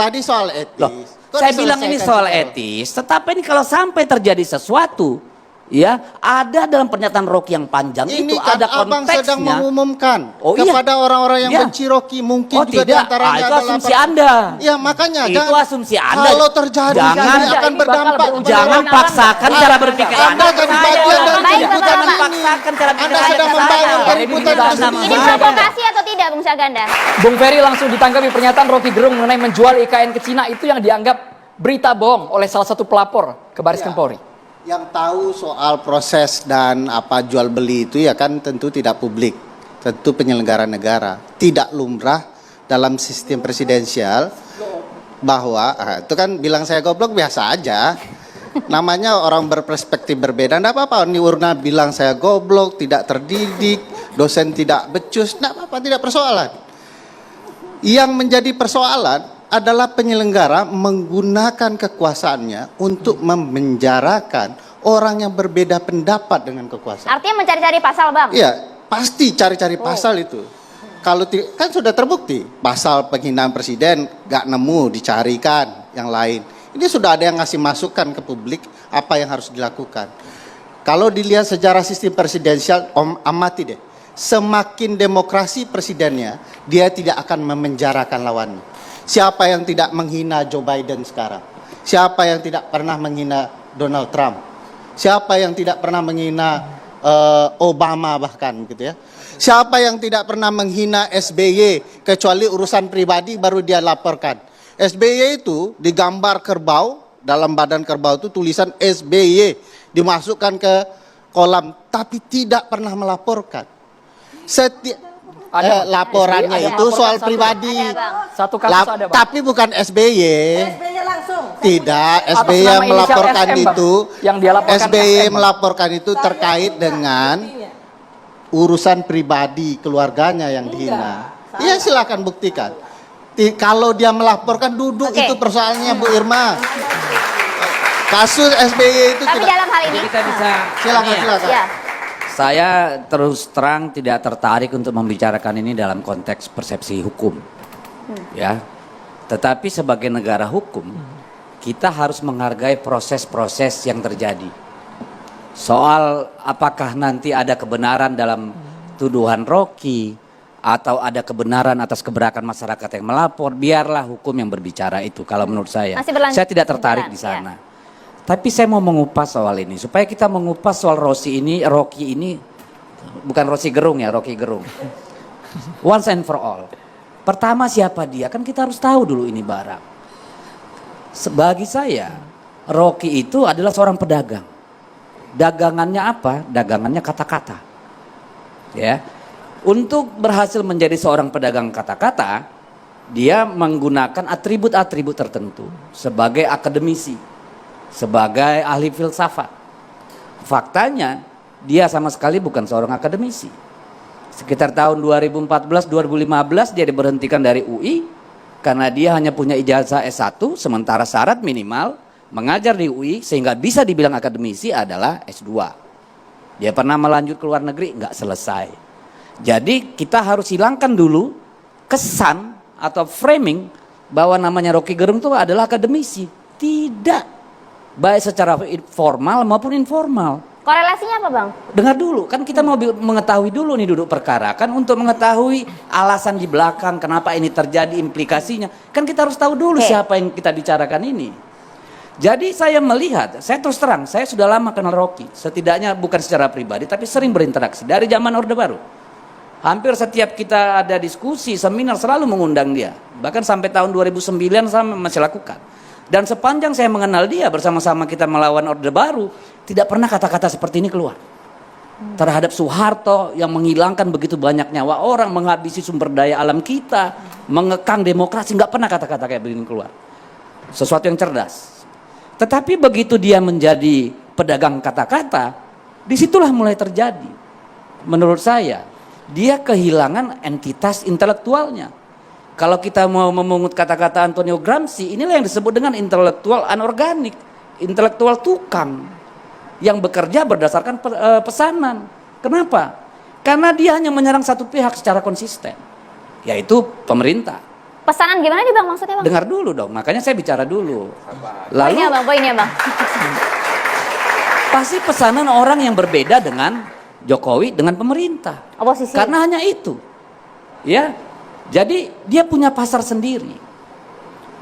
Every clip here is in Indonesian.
tadi soal etis. Loh, saya bilang ini soal etis, tetapi ini kalau sampai terjadi sesuatu, ya ada dalam pernyataan Rocky yang panjang ini itu kan ada abang konteksnya. sedang mengumumkan iya. kepada orang-orang yang Iya. benci Rocky, mungkin Oh juga tidak, diantaranya itu adalah asumsi Anda. Ya makanya Itu jangan, asumsi Anda. kalau terjadi Jangan, ini akan berdampak. Jangan paksakan cara berpikir Anda jadi bagian dari keributan Jangan ini. paksakan cara berpikir Anda sedang membangun keributan Anda. tersendiri. Ini provokasi atau tidak, Bung Syahganda? Bung Ferry langsung ditanggapi pernyataan Rocky Gerung mengenai menjual IKN ke Cina itu yang dianggap berita bohong oleh salah satu pelapor ke Baris Krim Polri. Yang tahu soal proses dan apa jual beli itu ya kan tentu tidak publik, tentu penyelenggara negara. Tidak lumrah dalam sistem presidensial bahwa itu kan bilang saya goblok biasa aja. Namanya orang berperspektif berbeda, enggak apa-apa. Ini Urna bilang saya goblok, tidak terdidik, dosen tidak becus, enggak apa-apa, tidak persoalan. Yang menjadi persoalan adalah penyelenggara menggunakan kekuasaannya untuk memenjarakan orang yang berbeda pendapat dengan kekuasaan. Artinya mencari-cari pasal, Bang? Iya, pasti cari-cari pasal itu. Kalau kan sudah terbukti, pasal penghinaan presiden gak nemu, dicarikan yang lain. Ini sudah ada yang ngasih masukan ke publik apa yang harus dilakukan. Kalau dilihat sejarah sistem presidensial, amati deh. Semakin demokrasi presidennya, dia tidak akan memenjarakan lawannya. Siapa yang tidak menghina Joe Biden sekarang? Siapa yang tidak pernah menghina Donald Trump? Siapa yang tidak pernah menghina Obama bahkan gitu ya? Siapa yang tidak pernah menghina SBY kecuali urusan pribadi baru dia laporkan? SBY itu digambar kerbau, dalam badan kerbau itu tulisan SBY dimasukkan ke kolam tapi tidak pernah melaporkan. Laporannya itu soal pribadi. Satu kasus ada, Bang. Tapi bukan SBY. SBY langsung. Tidak, Atas SBY nama yang inisial melaporkan SM, Bang. itu. Yang dia laporkan SBY SM, Bang. melaporkan itu terkait dengan urusan pribadi keluarganya yang dihina. Iya, silakan buktikan. Kalau dia melaporkan duduk itu persoalannya Bu Irma. Kasus SBY itu Tapi tidak. dalam hal ini, Kita bisa Silakan. ya. Saya terus terang tidak tertarik untuk membicarakan ini dalam konteks persepsi hukum. Ya. Tetapi sebagai negara hukum, kita harus menghargai proses-proses yang terjadi. Soal apakah nanti ada kebenaran dalam tuduhan Rocky atau ada kebenaran atas keberatan masyarakat yang melapor, biarlah hukum yang berbicara itu kalau menurut saya. Saya tidak tertarik di sana. Tapi saya mau mengupas soal ini supaya kita mengupas soal Rocky ini bukan Rocky Gerung ya, Rocky Gerung. Once and for all. Pertama siapa dia? Kan kita harus tahu dulu ini barang. Bagi saya, Rocky itu adalah seorang pedagang. Dagangannya apa? Dagangannya kata-kata. Ya. Untuk berhasil menjadi seorang pedagang kata-kata, dia menggunakan atribut-atribut tertentu sebagai akademisi, sebagai ahli filsafat. Faktanya, dia sama sekali bukan seorang akademisi. Sekitar tahun 2014-2015 dia diberhentikan dari UI karena dia hanya punya ijazah S1, sementara syarat minimal mengajar di UI sehingga bisa dibilang akademisi adalah S2. Dia pernah melanjut ke luar negeri, nggak selesai. Jadi kita harus hilangkan dulu kesan atau framing bahwa namanya Rocky Gerung itu adalah akademisi. Tidak. Baik secara formal maupun informal. Korelasinya apa, Bang? Dengar dulu, kan kita mau mengetahui dulu nih duduk perkara. Kan untuk mengetahui alasan di belakang kenapa ini terjadi, implikasinya. Kan kita harus tahu dulu siapa yang kita bicarakan ini. Jadi saya melihat, saya terus terang, saya sudah lama kenal Rocky. Setidaknya bukan secara pribadi, tapi sering berinteraksi. Dari zaman Orde Baru. Hampir setiap kita ada diskusi, seminar selalu mengundang dia. Bahkan sampai tahun 2009 saya masih lakukan. Dan sepanjang saya mengenal dia bersama-sama kita melawan Orde Baru, tidak pernah kata-kata seperti ini keluar. Terhadap Soeharto yang menghilangkan begitu banyak nyawa orang, menghabisi sumber daya alam kita, mengekang demokrasi, nggak pernah kata-kata kayak begini keluar. Sesuatu yang cerdas. Tetapi begitu dia menjadi pedagang kata-kata, disitulah mulai terjadi. Menurut saya, dia kehilangan entitas intelektualnya. Kalau kita mau memungut kata-kata Antonio Gramsci, inilah yang disebut dengan intelektual anorganik, intelektual tukang yang bekerja berdasarkan pesanan. Kenapa? Karena dia hanya menyerang satu pihak secara konsisten, yaitu pemerintah. Pesanan gimana nih bang maksudnya bang? Dengar dulu dong, makanya saya bicara dulu. Lalu Poinnya bang. pasti pesanan orang yang berbeda dengan Jokowi dengan pemerintah. Oposisi. Karena hanya itu. Ya. Jadi dia punya pasar sendiri.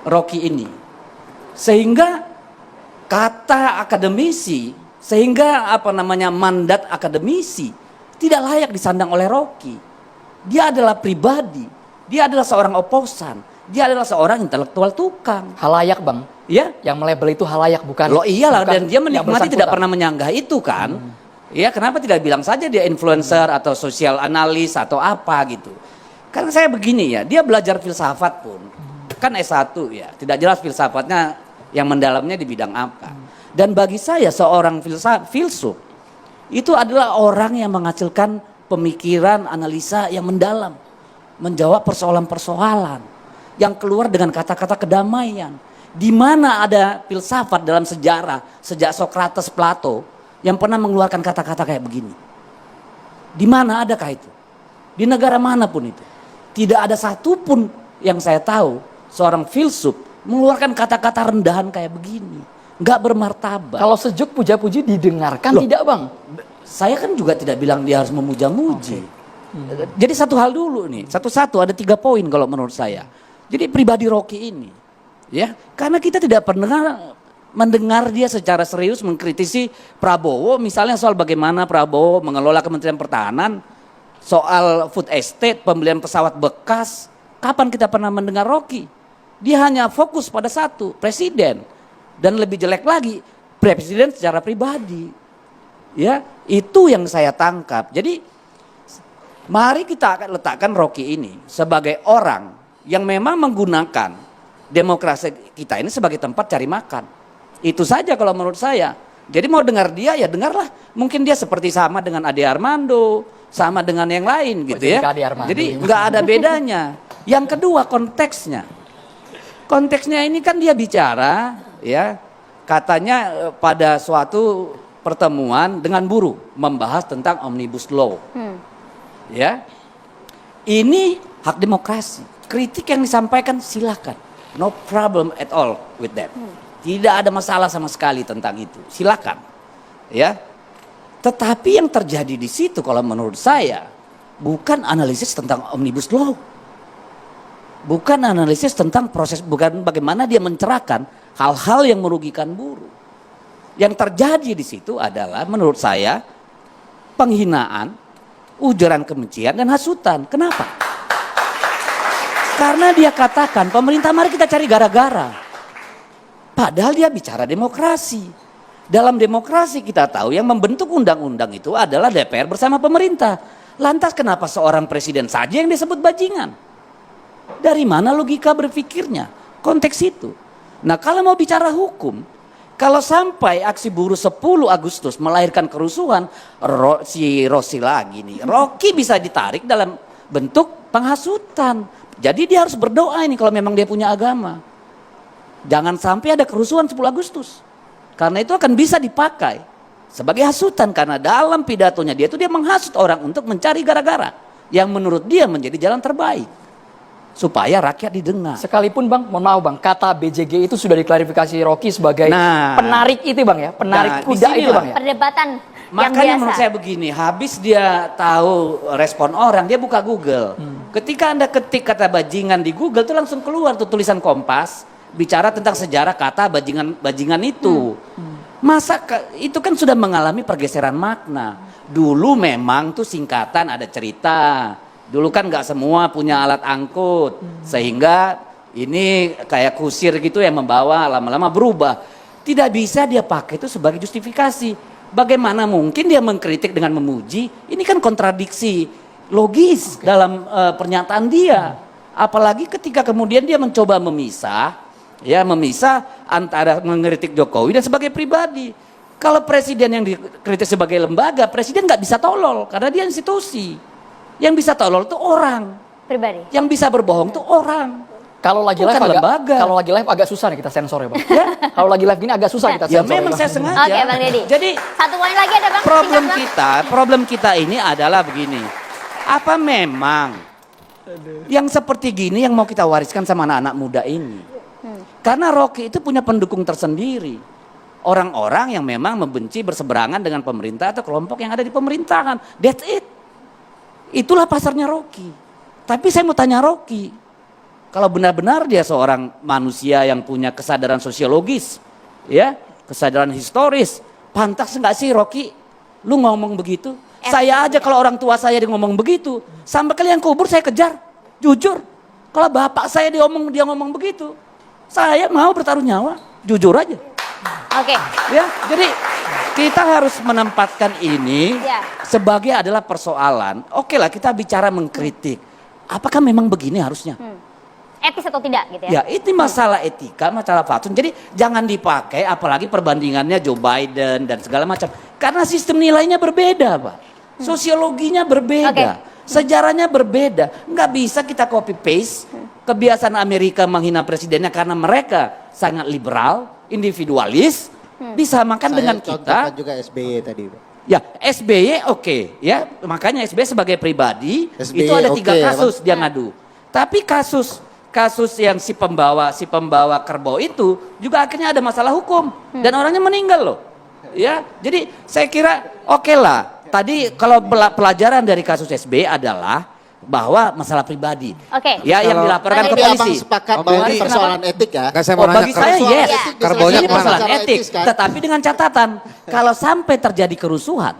Rocky ini. Sehingga kata akademisi, sehingga mandat akademisi tidak layak disandang oleh Rocky. Dia adalah pribadi, dia adalah seorang oposan, dia adalah seorang intelektual tukang. Halayak bang, Ya, yang melabel itu halayak bukan. loh iyalah, bukan dan dia yang menikmati bersangkutan. tidak pernah menyanggah itu kan. Ya, kenapa tidak bilang saja dia influencer atau sosial analis atau apa gitu. Karena saya begini ya, dia belajar filsafat pun, kan S1 ya, tidak jelas filsafatnya yang mendalamnya di bidang apa. Dan bagi saya seorang filsuf itu adalah orang yang menghasilkan pemikiran, analisa yang mendalam, menjawab persoalan-persoalan, yang keluar dengan kata-kata kedamaian. Di mana ada filsafat dalam sejarah sejak Socrates, Plato yang pernah mengeluarkan kata-kata kayak begini? Di mana adakah itu? Di negara manapun itu? Tidak ada satupun yang saya tahu seorang filsuf mengeluarkan kata-kata rendahan kayak begini. Nggak bermartabat. Kalau sejuk puja-puji didengarkan Loh, tidak bang? Saya kan juga tidak bilang dia harus memuja-muji. Jadi satu hal dulu nih, satu-satu ada 3 poin kalau menurut saya. Jadi pribadi Rocky ini, ya, karena kita tidak pernah mendengar dia secara serius mengkritisi Prabowo, misalnya soal bagaimana Prabowo mengelola Kementerian Pertahanan, soal food estate, pembelian pesawat bekas. Kapan kita pernah mendengar Rocky? Dia hanya fokus pada satu, presiden. Dan lebih jelek lagi, presiden secara pribadi. Ya, itu yang saya tangkap. Jadi mari kita akan letakkan Rocky ini sebagai orang yang memang menggunakan demokrasi kita ini sebagai tempat cari makan. Itu saja kalau menurut saya. Jadi mau dengar dia ya dengarlah. Mungkin dia seperti sama dengan Ade Armando, sama dengan yang lain gitu ya. Jadi nggak ada bedanya. Yang kedua konteksnya. Konteksnya ini kan dia bicara ya, katanya pada suatu pertemuan dengan buruh membahas tentang Omnibus Law. Ya. Ini hak demokrasi. Kritik yang disampaikan silakan. No problem at all with that. Tidak ada masalah sama sekali tentang itu. Silakan. Ya. Tetapi yang terjadi di situ kalau menurut saya bukan analisis tentang Omnibus Law. Bukan analisis tentang proses, bukan bagaimana dia mencerahkan hal-hal yang merugikan buruh. Yang terjadi di situ adalah menurut saya penghinaan, ujaran kebencian dan hasutan. Kenapa? Karena dia katakan pemerintah mari kita cari gara-gara. Padahal dia bicara demokrasi. Dalam demokrasi kita tahu yang membentuk undang-undang itu adalah DPR bersama pemerintah. Lantas kenapa seorang presiden saja yang disebut bajingan? Dari mana logika berpikirnya? Konteks itu. Nah kalau mau bicara hukum, kalau sampai aksi buruh 10 Agustus melahirkan kerusuhan, si Rossi lagi nih, Rocky bisa ditarik dalam bentuk penghasutan. Jadi dia harus berdoa ini kalau memang dia punya agama. Jangan sampai ada kerusuhan 10 Agustus. Karena itu akan bisa dipakai sebagai hasutan. Karena dalam pidatonya dia itu dia menghasut orang untuk mencari gara-gara. Yang menurut dia menjadi jalan terbaik. Supaya rakyat didengar. Sekalipun bang, mohon maaf bang, kata BJG itu sudah diklarifikasi Rocky sebagai penarik itu bang ya, penarik kuda itu bang ya. Perdebatan yang Makanya biasa. menurut saya begini, habis dia tahu respon orang, dia buka Google. Ketika Anda ketik kata bajingan di Google itu langsung keluar tuh tulisan Kompas bicara tentang sejarah kata bajingan itu. Masa itu kan sudah mengalami pergeseran makna. Dulu memang tuh singkatan ada cerita. Dulu kan nggak semua punya alat angkut, sehingga ini kayak kusir gitu yang membawa lama-lama berubah. Tidak bisa dia pakai itu sebagai justifikasi. Bagaimana mungkin dia mengkritik dengan memuji? Ini kan kontradiksi logis dalam pernyataan dia. Apalagi ketika kemudian dia mencoba memisah antara mengkritik Jokowi dan sebagai pribadi. Kalau presiden yang dikritik sebagai lembaga, presiden nggak bisa tolol karena dia institusi. Yang bisa tolol itu orang. Pribadi. Yang bisa berbohong itu orang. Kalau lagi Bukan live lembaga. kalau lagi live agak susah nih kita sensor ya bang. Kalau lagi live gini agak susah kita Ya sensor. memang ya, saya Bang. sengaja. Oke, Bang Deddy. Jadi Satu poin lagi ada bang. problem Singkat, Bang. kita ini adalah begini. Apa memang Yang seperti gini yang mau kita wariskan sama anak-anak muda ini. Karena Rocky itu punya pendukung tersendiri. Orang-orang yang memang membenci berseberangan dengan pemerintah atau kelompok yang ada di pemerintahan. That's it. Itulah pasarnya Rocky. Tapi saya mau tanya Rocky, kalau benar-benar dia seorang manusia yang punya kesadaran sosiologis, ya, kesadaran historis, pantas nggak sih Rocky, lu ngomong begitu? Saya aja kalau orang tua saya dia ngomong begitu, sampai kalian kubur saya kejar, jujur. Kalau bapak saya dia ngomong begitu, saya mau bertaruh nyawa, jujur aja. Oke. Ya, jadi kita harus menempatkan ini Ya. sebagai adalah persoalan. Oke lah, kita bicara mengkritik. Apakah memang begini harusnya? Etis atau tidak gitu ya? Ya, itu masalah etika, masalah fatsun. Jadi jangan dipakai, apalagi perbandingannya Joe Biden dan segala macam. Karena sistem nilainya berbeda, Pak. Sosiologinya berbeda, sejarahnya berbeda. Nggak bisa kita copy paste kebiasaan Amerika menghina presidennya karena mereka sangat liberal, individualis, disamakan dengan kita. contohkan juga SBY tadi, Pak. Ya, SBY oke, ya. Makanya SBY sebagai pribadi SBY itu ada 3 oke, ya, kasus dia ngadu. Tapi kasus yang si pembawa kerbau itu juga akhirnya ada masalah hukum dan orangnya meninggal loh. Ya, jadi saya kira oke lah. Tadi kalau pelajaran dari kasus SBY adalah bahwa masalah pribadi. Oke. Ya, yang dilaporkan ke Tapi abang polisi. sepakat Om bahwa Deddy, ini persoalan etik ya? Nggak, saya Oh, mau nanya, bagi saya Persoalan yes, etik bisa Karbonya jadi ini persoalan masalah etik. etis, kan? Tetapi dengan catatan, kalau sampai terjadi kerusuhan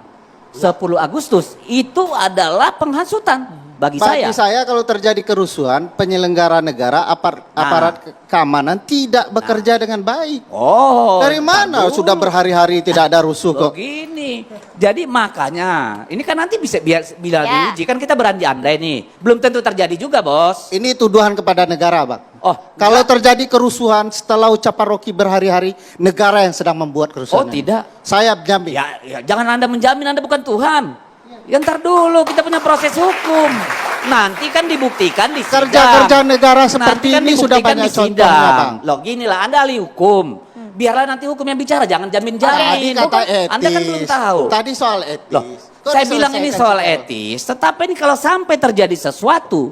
10 Agustus itu adalah penghasutan bagi Bagi saya. saya kalau terjadi kerusuhan, penyelenggara negara, aparat keamanan tidak bekerja dengan baik. Oh, Dari mana aduh. sudah berhari-hari tidak ada rusuh kok? Begini, jadi makanya ini kan nanti bisa bila Ya. diuji kan kita berandai-andai nih, belum tentu terjadi juga bos. Ini tuduhan kepada negara, Bang. Oh, Kalau terjadi kerusuhan setelah ucapan Rocky berhari-hari, negara yang sedang membuat Oh, kerusuhan. tidak. Saya jamin. Ya, jangan Anda menjamin Anda bukan Tuhan. Ya ntar dulu kita punya proses hukum. Nanti kan dibuktikan di sidang. Kerja-kerja negara seperti Nanti kan ini sudah dibuktikan banyak di sidang. contohnya, Bang. Loh gini lah, Anda ahli hukum. Biarlah nanti hukum yang bicara, jangan Tadi jamin-jamin. kata etis. Anda kan belum tahu. Tadi soal etis. Loh, Kok saya bilang ini diselesaikan soal soal- etis, tetapi ini kalau sampai terjadi sesuatu,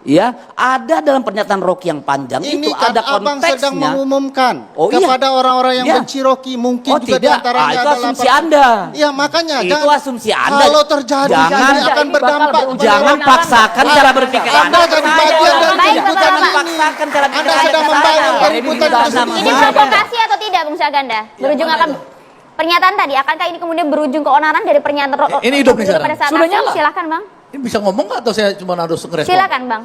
ya ada dalam pernyataan Rocky yang panjang Ini itu kan ada abang sedang konteksnya. mengumumkan Oh, iya. kepada orang-orang yang Ya. benci Rocky, mungkin Oh, juga tidak. diantaranya Itu adalah asumsi Anda. Iya makanya. Itu jangan- asumsi Anda. Kalau terjadi Jangan- ini akan ini berdampak. bakal kepada Jangan orang- paksakan cara berpikir Anda Anda. jadi Saya bagian jangan dari Baik, keributan Bapak. ini. paksakan cara pikir Anda sedang membangun saya. keributan Ini tersebut. nama Ini saya. provokasi atau tidak, Bung Syaganda? Berujung akan pernyataan tadi, akankah ini kemudian berujung keonaran dari pernyataan Ini hidup nih sekarang. pada saat Sudah aksi? nyala. Silakan, Bang. Ini bisa ngomong nggak atau saya cuma harus ngerespon? Silakan, Bang.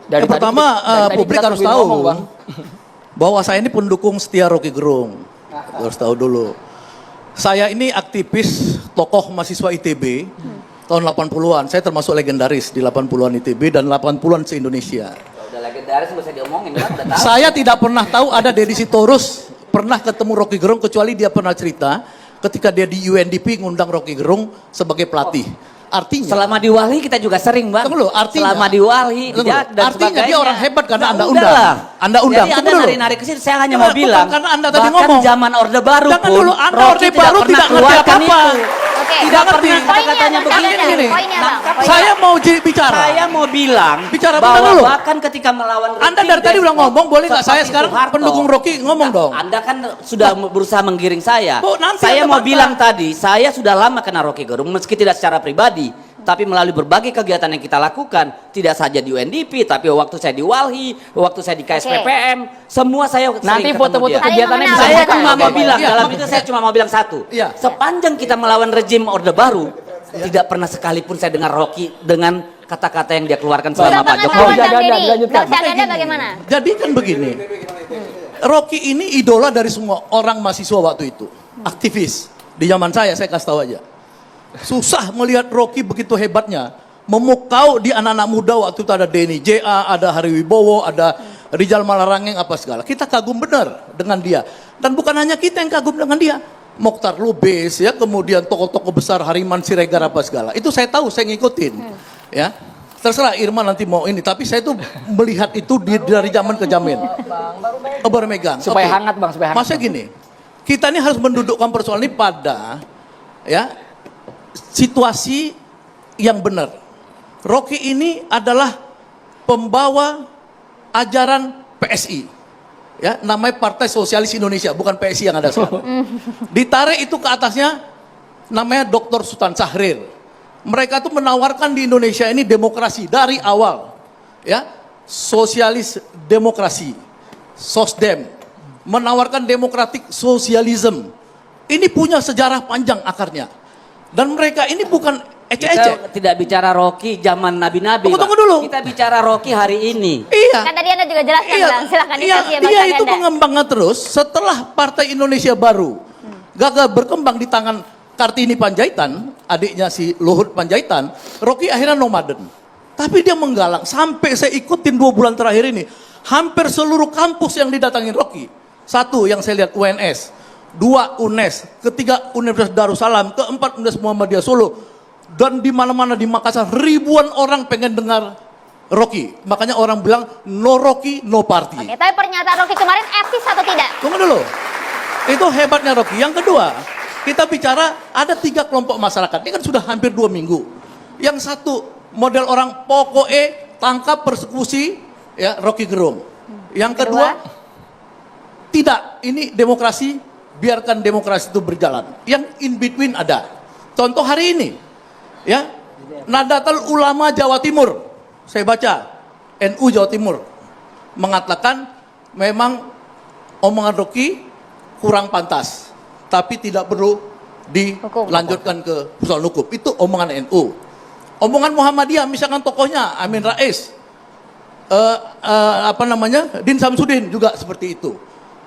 Yang pertama, publik harus tahu ngomong, Bang. bahwa saya ini pendukung setia Rocky Gerung. Harus tahu dulu. Saya ini aktivis tokoh mahasiswa ITB tahun 80-an. Saya termasuk legendaris di 80-an ITB dan 80-an se-Indonesia. Udah legendaris nggak usah diomongin, kan udah tahu. Saya tidak pernah tahu ada Deddy Sitorus pernah ketemu Rocky Gerung kecuali dia pernah cerita ketika dia di UNDP ngundang Rocky Gerung sebagai pelatih. Artinya Selama di Wali kita juga sering, Bang. Tunggu dulu, artinya- selama di Wali Tunggu dia dulu, dan artinya dia sebagainya. orang hebat karena Ya Anda udahlah. undang. Anda undang. Jadi Tunggu Anda dulu. nari-nari ke sini, saya hanya Bukan, mau bilang. karena Anda tadi bahkan ngomong. zaman Orde Baru Jangan pun dulu, Anda Rocky Orde tidak Baru pernah tidak ngerti keluarkan apa-apa. itu. Oke. Tidak ngerti. pernah kata-katanya Poinnya, begini. Bang, Gini. poinnya, Bang. Nangkap Poinnya. Saya mau bicara. Saya mau bilang Bicara bahwa bentar dulu. bahkan ketika melawan Anda Rocky dari tadi udah Despot, ngomong, boleh nggak saya seperti sekarang Soeharto. pendukung Rocky ngomong dong? Anda kan sudah berusaha menggiring saya. Bu, nanti Saya ada mau bantah. bilang tadi, saya sudah lama kenal Rocky Gerung meski tidak secara pribadi, tapi melalui berbagai kegiatan yang kita lakukan, tidak saja di UNDP, tapi waktu saya di Walhi, waktu saya di KSPPM, semua saya sering Nanti ketemu foto-foto dia. kegiatannya bisa Saya dibuka. cuma mau Oke. bilang, Iya. dalam itu saya cuma mau bilang satu. Iya. Sepanjang kita melawan rejim Orde Baru, tidak pernah sekalipun saya dengar Rocky dengan kata-kata yang dia keluarkan selama Sudah Pak Jokowi. pengetahuan, Bang Syaganda, Deddy. dilanjutkan. Bang Syaganda bagaimana? Jadi kan begini, Rocky ini idola dari semua orang mahasiswa waktu itu, aktivis. Di zaman saya kasih tahu aja. Susah melihat Rocky begitu hebatnya, memukau di anak-anak muda waktu itu ada Denny J.A., ada Hari Wibowo, ada Rizal Malarangeng, apa segala. Kita kagum benar dengan dia. Dan bukan hanya kita yang kagum dengan dia. Mokhtar Lubis, ya, kemudian tokoh-tokoh besar Hariman Siregar apa segala. Itu saya tahu, saya ngikutin. Ya. Terserah Irma nanti mau ini, tapi saya tuh melihat itu dari zaman ke zaman. Oh, baru megang. Supaya Oke. hangat, Bang, supaya hangat. Maksudnya gini, kita ini harus mendudukkan persoalan ini pada ya situasi yang benar. Rocky ini adalah pembawa ajaran PSI. Ya, namanya Partai Sosialis Indonesia, bukan PSI yang ada sekarang. Ditarik itu ke atasnya namanya Dr. Sultan Syahrir. Mereka tuh menawarkan di Indonesia ini demokrasi dari awal. Ya, sosialis demokrasi, SOSDEM, menawarkan demokratik sosialisme. Ini punya sejarah panjang akarnya. Dan mereka ini bukan ecek-ecek. Kita tidak bicara Rocky zaman Nabi-Nabi. Tunggu Pak. dulu. Kita bicara Rocky hari ini. Iya. Kan tadi Anda juga jelaskan, Iya, Bang. Silakan iya, dikasih ya, Bang dia itu Saganda. mengembangnya terus setelah Partai Indonesia Baru gagal berkembang di tangan Kartini Panjaitan, adiknya si Luhut Panjaitan, Rocky akhirnya nomaden. Tapi dia menggalang, sampai saya ikutin 2 bulan terakhir ini, hampir seluruh kampus yang didatangin Rocky. 1 yang saya lihat UNS, 2 UNES, 3 Universitas Darussalam, 4 Universitas Muhammadiyah Solo, dan di mana-mana di Makassar ribuan orang pengen dengar Rocky. Makanya orang bilang no Rocky, no party. Oke, tapi pernyataan Rocky kemarin etis atau tidak? Tunggu dulu. Itu hebatnya Rocky. Yang kedua, kita bicara ada 3 kelompok masyarakat. Ini kan sudah hampir 2 minggu. Yang satu, model orang pokoknya tangkap persekusi, ya Rocky Gerung. Yang kedua, tidak. Ini demokrasi, biarkan demokrasi itu berjalan. Yang in between ada. Contoh hari ini, ya Nahdlatul Ulama Jawa Timur. Saya baca, NU Jawa Timur mengatakan memang omongan Rocky kurang pantas, tapi tidak perlu dilanjutkan ke persoalan hukum. Itu omongan NU. Omongan Muhammadiyah, misalkan tokohnya Amin Rais, Din Samsudin juga seperti itu.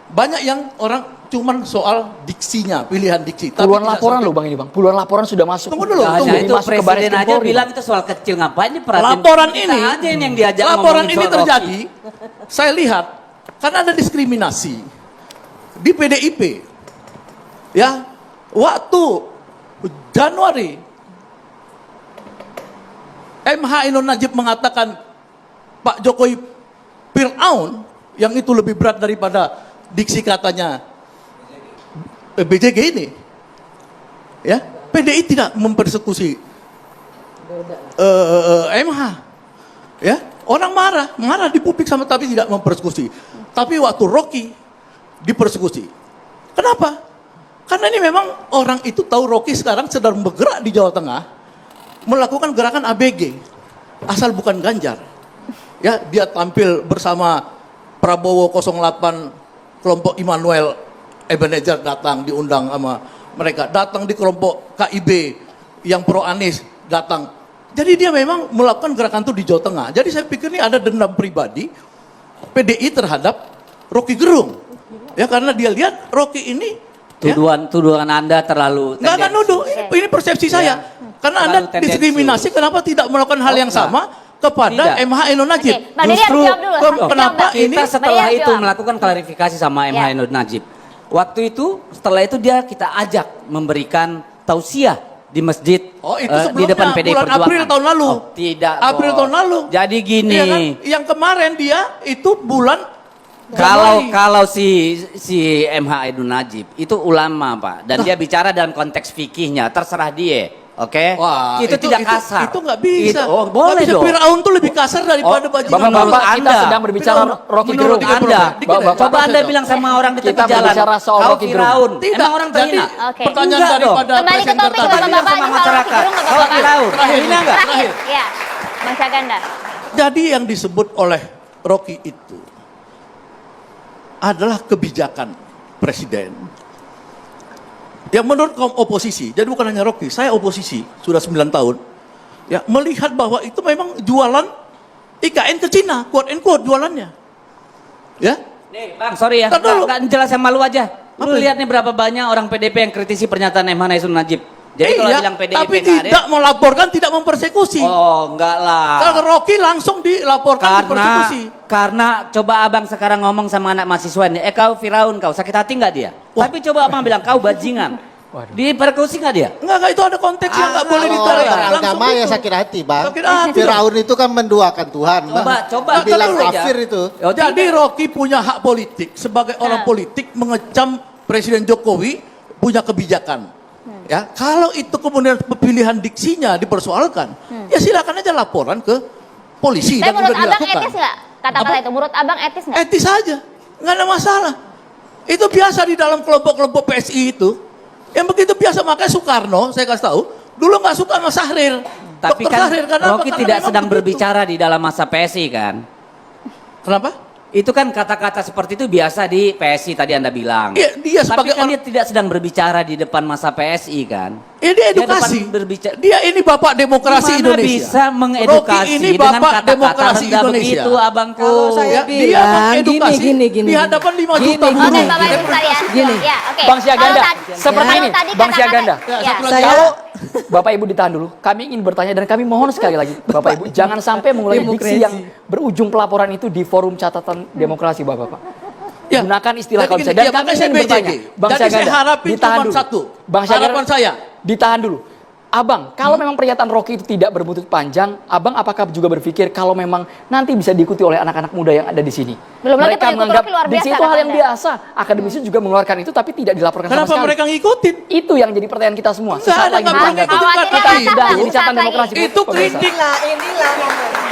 Banyak yang orang cuman soal diksinya, pilihan diksi. Puluhan laporan loh Bang ini Bang. Puluhan laporan sudah masuk. Tunggu dulu, Hanya tunggu. itu Masuk ke Baris presiden Krim aja Polri, bilang Bang. itu soal kecil, ngapain diperhatiin? Laporan Kita ini, aja yang diajak laporan ngomongin ini soal terjadi, Rocky. saya lihat karena ada diskriminasi di PDIP. Ya, waktu Januari MH Ainun Najib mengatakan Pak Jokowi Fir'aun, yang itu lebih berat daripada diksi katanya BJG ini. Ya, PDI tidak mempersekusi MH. Ya, orang marah di publik sama tapi tidak mempersekusi. Tapi waktu Rocky dipersekusi. Kenapa? Karena ini memang orang itu tahu Rocky sekarang sedang bergerak di Jawa Tengah melakukan gerakan ABG asal bukan Ganjar. Ya, dia tampil bersama Prabowo 08 kelompok Immanuel Ebenezer datang diundang sama mereka, datang di kelompok KIB yang pro Anies datang. Jadi dia memang melakukan gerakan itu di Jawa Tengah. Jadi saya pikir ini ada dendam pribadi PDI terhadap Rocky Gerung. Ya, karena dia lihat Rocky ini Tuduhan Anda terlalu Enggak nuduh, ini persepsi saya. Karena Anda Terlalu diskriminasi, kenapa tidak melakukan hal yang sama kepada Tidak. MH Ainun Najib? Oke, Mbak Dede harus jawab dulu. kenapa Jawab, Mbak. ini Kita setelah Mbak Dede itu jawab. melakukan klarifikasi sama MH Ya. Ainun Najib. Waktu itu setelah itu kita ajak memberikan tausiah di masjid Oh, itu di sebelumnya, depan PDI bulan Perjuangan. April tahun lalu. Oh, tidak. April Bos. tahun lalu. Jadi gini, Iya kan? Yang kemarin dia itu bulan Januari. kalau si MH Ainun Najib itu ulama Pak, dan dia bicara dalam konteks fikihnya, terserah dia, oke? Wah, itu tidak kasar. Itu nggak bisa. Oh, boleh Nggak bisa. dong. Fir'aun tuh lebih kasar daripada Oh, bajingan. Bapak-bapak kita Anda. sedang berbicara Rocky Menurut Gerung. Anda, Dikit, coba Anda dong. bilang sama orang di tepi Kita jalan, berbicara soal kau Rocky Gerung. Firaun. Tidak. Emang orang Jadi, terhina? Oke. pertanyaan Enggak dong. daripada Kembali ke presenter topik tadi. Bapak-bapak Sama ini soal Rocky masyarakat. Gerung nggak Kau Bapak? Firaun. Terhina nggak? Terakhir, ya. Bang Saganda. Jadi yang disebut oleh Rocky itu adalah kebijakan presiden yang menurut kaum oposisi, jadi bukan hanya Rocky, saya oposisi sudah 9 tahun, ya melihat bahwa itu memang jualan IKN ke Cina, quote and quote jualannya, ya. Nih, Bang, sorry ya, Ntar dulu. nggak jelas sama lu aja. Lu Apa? lihat nih berapa banyak orang PDP yang kritisi pernyataan MH Ainun Najib. Jadi kalau Iya, bilang PDIP tapi nggak ada, tidak melaporkan, tidak mempersekusi. oh enggak lah. Kalau Rocky langsung dilaporkan dipersekusi. Karena coba abang sekarang ngomong sama anak mahasiswa ini, kau Firaun kau, sakit hati nggak dia? Wah. Tapi coba abang bilang kau bajingan, dipersekusi nggak dia? Enggak, itu ada konteks yang nggak boleh Kalau ditarik. orang Langsung agama ya itu. sakit hati, Bang. Sakit hati. Firaun itu kan menduakan Tuhan. Coba bilang dulu aja. kafir itu. Oh, Jadi tidak. Rocky punya hak politik sebagai orang politik mengecam Presiden Jokowi punya kebijakan. Ya, kalau itu kemudian pilihan diksinya dipersoalkan, ya silakan aja laporan ke polisi Tapi dan menurut sudah abang dilakukan. etis nggak kata-kata Apa? itu? Menurut abang etis nggak? Etis saja, nggak ada masalah. Itu biasa di dalam kelompok-kelompok PSI itu. Yang begitu biasa, makanya Soekarno, saya kasih tahu, dulu nggak suka sama Sahrir. Tapi Dr. kan Sahrir, kenapa? Rocky Karena tidak memang sedang begitu. berbicara di dalam masa PSI kan? Kenapa? Itu kan kata-kata seperti itu biasa di PSI tadi Anda bilang. Iya, dia Tapi sebagai kan orang- dia tidak sedang berbicara di depan masa PSI kan? Dia edukasi. depan berbicara. Dia ini bapak demokrasi Gimana Indonesia. bisa mengedukasi Rocky ini dengan bapak kata-kata demokrasi rendah Indonesia. begitu, abangku? Kalau saya Ya, dia bilang mengedukasi gini. di hadapan 5 Gini, juta gini. buruh. Oke, Bapak Ibu Demokrasi. sekalian. Gini. Ya, oke. Bang Siaganda, Kalau tadi- seperti kalau ini, tadi Bang kata-kata- Siaganda. Ya, Ya. satu lagi. Saya Bapak Ibu ditahan dulu. Kami ingin bertanya dan kami mohon sekali lagi, Bapak Ibu jangan sampai mengulangi diksi Demokrasi. yang berujung pelaporan itu di forum catatan demokrasi, Bapak-bapak. Ya. Gunakan istilah Jadi kalau bisa. gini, Dan ya, kami makanya saya ingin bertanya, BJJ. Bang Jadi saya Syaganda, harapin ditahan cuma dulu. satu. Bang Syaganda, Harapan saya. ditahan dulu. Abang, kalau memang pernyataan Rocky itu tidak berbuntut panjang, Abang apakah juga berpikir kalau memang nanti bisa diikuti oleh anak-anak muda yang ada di sini? Belum lagi Mereka pengikut menganggap Rocky luar diksi biasa, itu hal kata yang Anda. biasa. Akademisi juga mengeluarkan itu tapi tidak dilaporkan sama Kenapa sekali. mereka ngikutin? Itu yang jadi pertanyaan kita semua. Nggak Sesaat ada, lagi nggak perlu menanggapi. ngikutin Khawatirnya kata apa, Sudah Bang? jadi catatan Saat lagi. demokrasi. Itu pemirsa. kritik. inilah